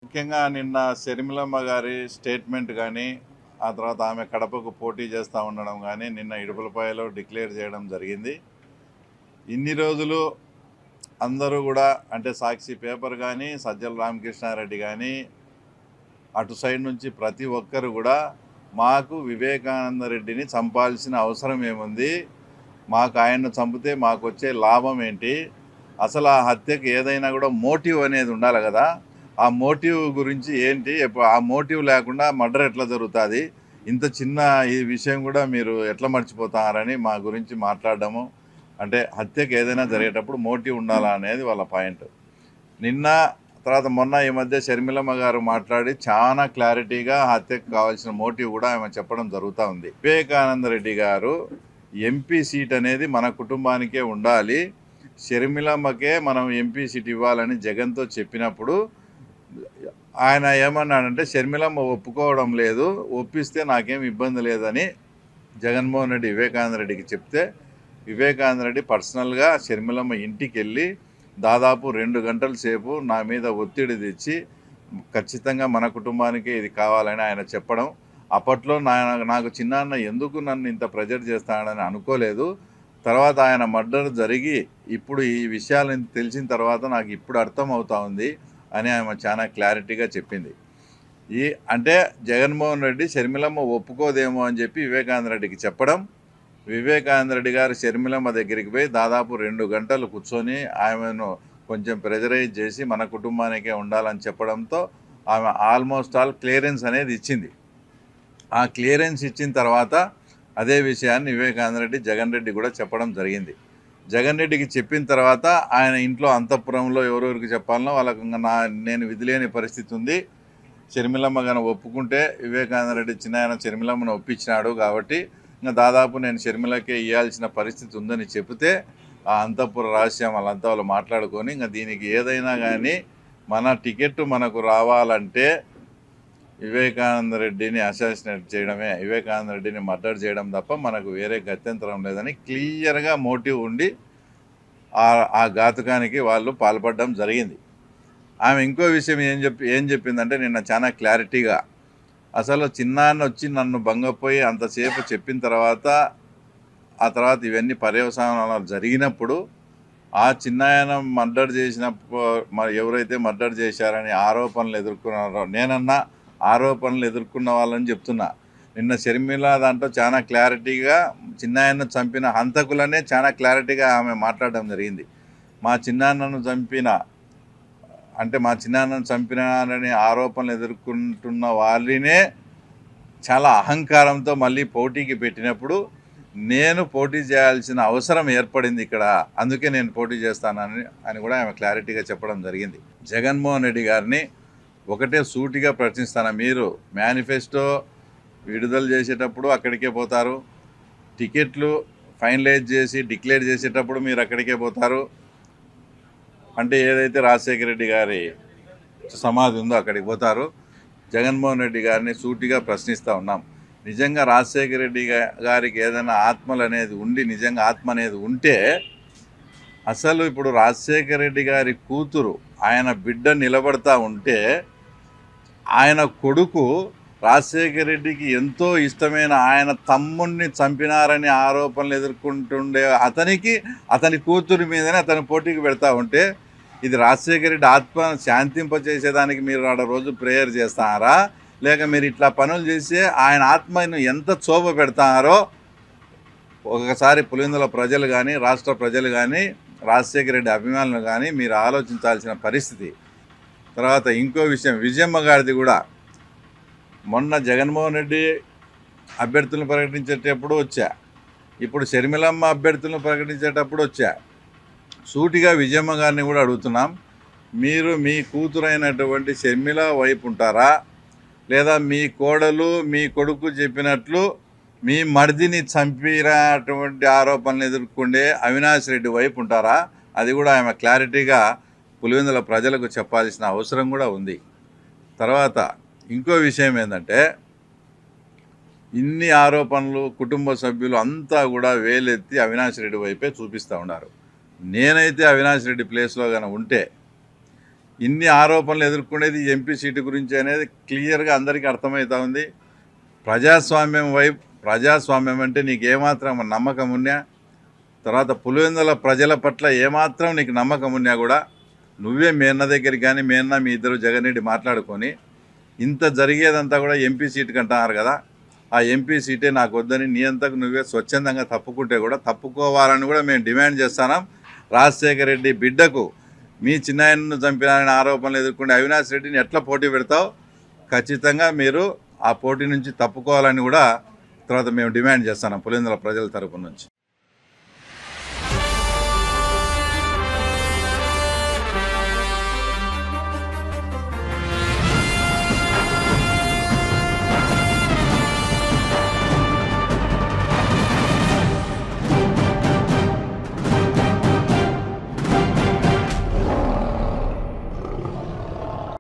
ముఖ్యంగా నిన్న షర్మిలమ్మ గారి స్టేట్మెంట్ కానీ, ఆ తర్వాత ఆమె కడపకు పోటీ చేస్తూ ఉండడం కానీ నిన్న ఇడుపులపాయలో డిక్లేర్ చేయడం జరిగింది. ఇన్ని రోజులు అందరూ కూడా అంటే సాక్షి పేపర్ కానీ, సజ్జల రామకృష్ణారెడ్డి కానీ, అటు సైడ్ నుంచి ప్రతి ఒక్కరు కూడా మాకు వివేకానంద రెడ్డిని చంపాల్సిన అవసరం ఏముంది, మాకు ఆయన్ను చంపితే మాకు వచ్చే లాభం ఏంటి, అసలు ఆ హత్యకు ఏదైనా కూడా మోటివ్ అనేది ఉండాలి కదా, ఆ మోటివ్ గురించి ఏంటి, ఆ మోటివ్ లేకుండా మర్డర్ ఎట్లా జరుగుతుంది, ఇంత చిన్న ఈ విషయం కూడా మీరు ఎట్లా మర్చిపోతారని మా గురించి మాట్లాడడము. అంటే హత్యకు ఏదైనా జరిగేటప్పుడు మోటివ్ ఉండాలా అనేది వాళ్ళ పాయింట్. నిన్న తర్వాత మొన్న ఈ మధ్య షర్మిలమ్మ గారు మాట్లాడి చాలా క్లారిటీగా హత్యకు కావాల్సిన మోటివ్ కూడా ఆమె చెప్పడం జరుగుతూ ఉంది. వివేకానంద రెడ్డి గారు ఎంపీ సీట్ అనేది మన కుటుంబానికే ఉండాలి, షర్మిలమ్మకే మనం ఎంపీ సీట్ ఇవ్వాలని జగన్తో చెప్పినప్పుడు ఆయన ఏమన్నాడంటే షర్మిలమ్మ ఒప్పుకోవడం లేదు, ఒప్పిస్తే నాకేం ఇబ్బంది లేదని జగన్మోహన్ రెడ్డి వివేకానంద రెడ్డికి చెప్తే, వివేకానంద రెడ్డి పర్సనల్గా షర్మిలమ్మ ఇంటికి వెళ్ళి దాదాపు 2 గంటల సేపు నా మీద ఒత్తిడి తెచ్చి ఖచ్చితంగా మన కుటుంబానికే ఇది కావాలని ఆయన చెప్పడం. అప్పట్లో నాకు చిన్నాన్న ఎందుకు నన్ను ఇంత ప్రెజర్ చేస్తాడని అనుకోలేదు. తర్వాత ఆయన మర్డర్ జరిగి ఇప్పుడు ఈ విషయాలను తెలిసిన తర్వాత నాకు ఇప్పుడు అర్థం అవుతా ఉంది అని ఆమె చాలా క్లారిటీగా చెప్పింది. అంటే జగన్మోహన్ రెడ్డి షర్మిలమ్మ ఒప్పుకోదేమో అని చెప్పి వివేకానంద రెడ్డికి చెప్పడం, వివేకానంద రెడ్డి గారు షర్మిలమ్మ దగ్గరికి పోయి దాదాపు 2 గంటలు కూర్చొని ఆమెను కొంచెం ప్రెజరైజ్ చేసి మన కుటుంబానికే ఉండాలని చెప్పడంతో ఆమె ఆల్మోస్ట్ ఆల్ క్లియరెన్స్ అనేది ఇచ్చింది. ఆ క్లియరెన్స్ ఇచ్చిన తర్వాత అదే విషయాన్ని వివేకానంద రెడ్డి జగన్ రెడ్డి కూడా చెప్పడం జరిగింది. జగన్ రెడ్డికి చెప్పిన తర్వాత ఆయన ఇంట్లో అంతఃపురంలో ఎవరెవరికి చెప్పాలనో వాళ్ళకు నేను విధిలేని పరిస్థితి ఉంది, షర్మిలమ్మ గాను ఒప్పుకుంటే వివేకానంద రెడ్డి చిన్న షర్మిలమ్మను ఒప్పించినాడు కాబట్టి ఇంకా దాదాపు నేను షర్మిలకే ఇవ్వాల్సిన పరిస్థితి ఉందని చెబితే ఆ అంతఃపుర రహస్యం వాళ్ళంతా వాళ్ళు మాట్లాడుకొని ఇంకా దీనికి ఏదైనా కానీ మన టికెట్ మనకు రావాలంటే వివేకానంద రెడ్డిని అసాసినేట్ చేయడమే, వివేకానంద రెడ్డిని మర్డర్ చేయడం తప్ప మనకు వేరే గత్యంతరం లేదని క్లియర్గా మోటివ్ ఉండి ఆ ఘాతుకానికి వాళ్ళు పాల్పడడం జరిగింది. ఆమె ఇంకో విషయం ఏం చెప్పిందంటే నిన్న చాలా క్లారిటీగా, అసలు చిన్నాన్న వచ్చి నన్ను భంగపోయి అంతసేపు చెప్పిన తర్వాత ఆ తర్వాత ఇవన్నీ పర్యవసానాలు జరిగినప్పుడు ఆ చిన్నాయన మర్డర్ చేసినప్పుడు ఎవరైతే మర్డర్ చేశారని ఆరోపణలు ఎదుర్కొన్నారో, నేనన్నా ఆరోపణలు ఎదుర్కొన్న వాళ్ళని చెప్తున్నా. నిన్న షర్మిల దాంట్లో చాలా క్లారిటీగా చిన్నాయన్ను చంపిన హంతకులనే చాలా క్లారిటీగా ఆమె మాట్లాడడం జరిగింది. మా చిన్నాన్నను చంపినారని ఆరోపణలు ఎదుర్కొంటున్న వాళ్ళనే చాలా అహంకారంతో మళ్ళీ పోటీకి పెట్టినప్పుడు నేను పోటీ చేయాల్సిన అవసరం ఏర్పడింది ఇక్కడ, అందుకే నేను పోటీ చేస్తానని కూడా ఆమె క్లారిటీగా చెప్పడం జరిగింది. జగన్మోహన్ రెడ్డి గారిని ఒకటే సూటిగా ప్రశ్నిస్తాను, మీరు మేనిఫెస్టో విడుదల చేసేటప్పుడు అక్కడికే పోతారు, టికెట్లు ఫైనలైజ్ చేసి డిక్లేర్ చేసేటప్పుడు మీరు అక్కడికే పోతారు, అంటే ఏదైతే రాజశేఖర రెడ్డి గారి సమాధి ఉందో అక్కడికి పోతారు. జగన్మోహన్ రెడ్డి గారిని సూటిగా ప్రశ్నిస్తూ ఉన్నాం, నిజంగా రాజశేఖర రెడ్డి గారికి ఏదైనా ఆత్మలు అనేది ఉండి నిజంగా ఆత్మ అనేది ఉంటే అసలు ఇప్పుడు రాజశేఖర రెడ్డి గారి కూతురు ఆయన బిడ్డ నిలబడతా ఉంటే ఆయన కొడుకు రాజశేఖర రెడ్డికి ఎంతో ఇష్టమైన ఆయన తమ్ముడిని చంపినారని ఆరోపణలు ఎదుర్కొంటుండే అతని కూతురి మీదనే అతని పోటీకి పెడతా ఉంటే ఇది రాజశేఖర రెడ్డి ఆత్మ శాంతింపచేసేదానికి మీరు ఆడ రోజు ప్రేయర్ చేస్తారా, లేక మీరు ఇట్లా పనులు చేసి ఆయన ఆత్మను ఎంత శోభ పెడతారో ఒకసారి పులివెందుల ప్రజలు కానీ రాష్ట్ర ప్రజలు కానీ రాజశేఖర రెడ్డి అభిమానులు కానీ మీరు ఆలోచించాల్సిన పరిస్థితి. తర్వాత ఇంకో విషయం, విజయమ్మ గారిది కూడా మొన్న జగన్మోహన్ రెడ్డి అభ్యర్థులను ప్రకటించేటప్పుడు వచ్చా, ఇప్పుడు షర్మిలమ్మ అభ్యర్థులను ప్రకటించేటప్పుడు వచ్చా, సూటిగా విజయమ్మ గారిని కూడా అడుగుతున్నాం, మీరు మీ కూతురైనటువంటి షర్మిల వైపు ఉంటారా, లేదా మీ కోడలు మీ కొడుకు చెప్పినట్లు మీ మర్దిని చంపినటువంటి ఆరోపణలు ఎదుర్కొండే అవినాష్ రెడ్డి వైపు ఉంటారా, అది కూడా ఆమె క్లారిటీగా పులివెందుల ప్రజలకు చెప్పాల్సిన అవసరం కూడా ఉంది. తర్వాత ఇంకో విషయం ఏంటంటే, ఇన్ని ఆరోపణలు కుటుంబ సభ్యులు అంతా కూడా వేలెత్తి అవినాష్ రెడ్డి వైపే చూపిస్తూ ఉన్నారు. నేనైతే అవినాష్ రెడ్డి ప్లేస్లో కానీ ఉంటే ఇన్ని ఆరోపణలు ఎదుర్కొనేది ఎంపీ సీటు గురించి అనేది క్లియర్గా అందరికీ అర్థమవుతా ఉంది. ప్రజాస్వామ్యం అంటే నీకు ఏమాత్రం నమ్మకం ఉన్నా, తర్వాత పులివెందుల ప్రజల పట్ల ఏమాత్రం నీకు నమ్మకం ఉన్నా కూడా నువ్వే మీ అన్న దగ్గరికి కానీ మీ అన్న మీ ఇద్దరు జగన్ రెడ్డి మాట్లాడుకొని ఇంత జరిగేదంతా కూడా ఎంపీ సీటు కంటున్నారు కదా, ఆ ఎంపీ సీటే నాకు వద్దని నీ అంతకు నువ్వే స్వచ్ఛందంగా తప్పుకుంటే కూడా తప్పుకోవాలని కూడా మేము డిమాండ్ చేస్తున్నాం. రాజశేఖర రెడ్డి బిడ్డకు మీ చిన్నాయనను చంపినారని ఆరోపణలు ఎదుర్కొంటే అవినాష్ రెడ్డిని ఎట్లా పోటీ పెడతావు? ఖచ్చితంగా మీరు ఆ పోటీ నుంచి తప్పుకోవాలని కూడా తర్వాత మేము డిమాండ్ చేస్తున్నాం పులివెందుల ప్రజల తరపు నుంచి.